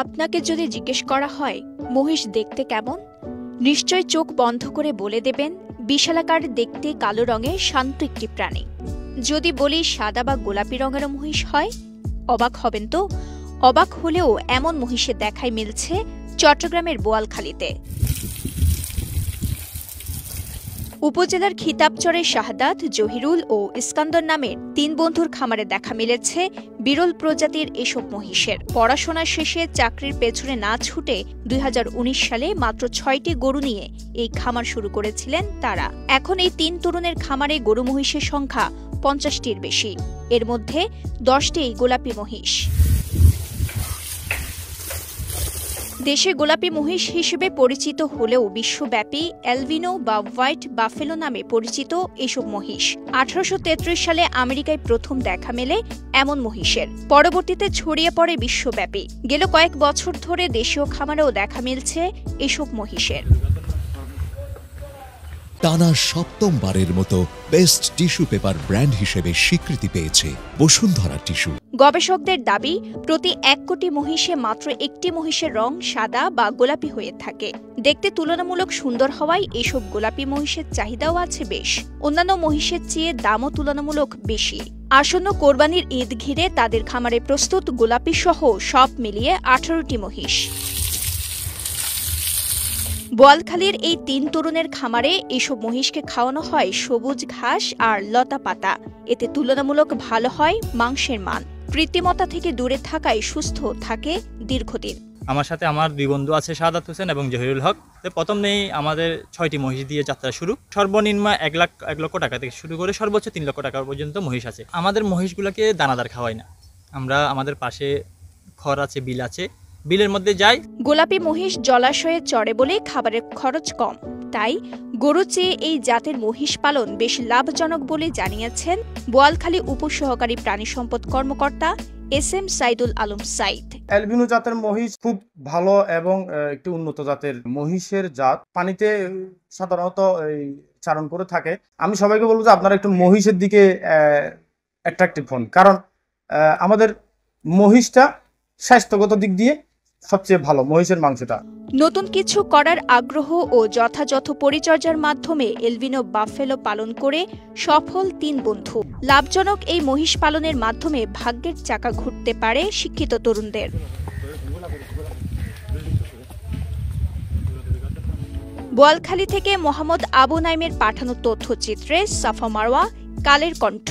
আপনাকে যদি জিজ্ঞেস করা হয় মহিষ দেখতে কেমন, নিশ্চয় চোখ বন্ধ করে বলে দেবেন বিশালাকার দেখতে কালো রঙের শান্ত একটি প্রাণী। যদি বলি সাদা বা গোলাপি রঙের মহিষ হয়, অবাক হবেন তো। অবাক হলেও এমন মহিষের দেখাই মিলছে চট্টগ্রামের বোয়ালখালীতে। উপজেলার খিতাবচরের শাহাদাত, জহিরুল ও ইস্কান্দর নামের তিন বন্ধুর খামারে দেখা মিলেছে বিরল প্রজাতির এসব মহিষের। পড়াশোনা শেষে চাকরির পেছনে না ছুটে ২০১৯ সালে মাত্র ৬টি গরু নিয়ে এই খামার শুরু করেছিলেন তারা। এখন এই তিন তরুণের খামারে গরু মহিষের সংখ্যা ৫০টির বেশি। এর মধ্যে ১০টি গোলাপি মহিষ। দেশে গোলাপি মহিষ হিসেবে পরিচিত হলেও বিশ্বব্যাপী অ্যালবিনো বা হোয়াইট বাফেলো নামে পরিচিত এসব মহিষ ১৮৩৩ সালে আমেরিকায় প্রথম দেখা মেলে এমন মহিষের। পরবর্তীতে ছড়িয়ে পড়ে বিশ্বব্যাপী। গেল কয়েক বছর ধরে দেশীয় খামারেও দেখা মিলছে এসব মহিষের। টানা সপ্তমবারের মতো বেস্ট টিস্যু পেপার ব্র্যান্ড হিসেবে স্বীকৃতি পেয়েছে বসুন্ধরা টিস্যু। গবেষকদের দাবি, প্রতি ১ কোটি মহিষে মাত্র একটি মহিষের রং সাদা বা গোলাপি হয়ে থাকে। দেখতে তুলনামূলক সুন্দর হওয়ায় এসব গোলাপি মহিষের চাহিদাও আছে বেশ। অন্যান্য মহিষের চেয়ে দামও তুলনামূলক বেশি। আসন্ন কোরবানির ঈদ ঘিরে তাদের খামারে প্রস্তুত গোলাপি সহ সব মিলিয়ে ১৮টি মহিষ। বোয়ালখালীর এই তিন তরুণের খামারে এসব মহিষকে খাওয়ানো হয় সবুজ ঘাস আর লতা পাতা। এতে তুলনামূলক ভালো হয় মাংসের মান। কৃত্রিমতা থেকে দূরে থাকায় সুস্থ থাকে দীর্ঘদিন। আমার সাথে আমার দুই বন্ধু আছে, শাহাদাত হোসেন এবং জহিরুল হক। প্রথম নেই আমাদের 6টি মহিষ দিয়ে যাত্রা শুরু। সর্বনিম্ন ১ লক্ষ টাকা থেকে শুরু করে সর্বোচ্চ ৩ লক্ষ টাকা পর্যন্ত মহিষ আছে। আমাদের মহিষগুলোকে দানাদার খাওয়াই না, আমরা আমাদের পাশে খড় আছে, বিল আছে, বিলের মধ্যে যাই। গোলাপি মহিষ জলাশয়ে চড়ে বলে খাবারের খরচ কম, তাই গরু চেয়ে এই জাতের মহিষ পালন বেশ লাভজনক বলে জানিয়েছেন বোয়ালখালী উপসহকারী প্রাণী সম্পদ কর্মকর্তা SM সাইদুল আলম সাইদ। অ্যালবিনো জাতের মহিষ খুব ভালো এবং একটি উন্নত জাতের মহিষের জাত। পানিতে সাধারণত চারণ করে থাকে। আমি সবাইকে বলবো যে আপনারা একটু মহিষের দিকে অ্যাট্রাক্টিভ হন, কারণ আমাদের মহিষটা স্বাস্থ্যগত দিক দিয়ে সবচেয়ে ভালো, মহিষের মাংসটা। নতুন কিছু করার আগ্রহ ও যথাযথ পরিচর্যার মাধ্যমে অ্যালবিনো বাফেলো পালন করে সফল তিন বন্ধু। লাভজনক এই মহিষ পালনের মাধ্যমে ভাগ্যের চাকা ঘুরতে পারে শিক্ষিত তরুণদের। বোয়ালখালী থেকে মোহাম্মদ আবু নাইমের পাঠানো তথ্যচিত্রে সাফা মারওয়া, কালের কণ্ঠ।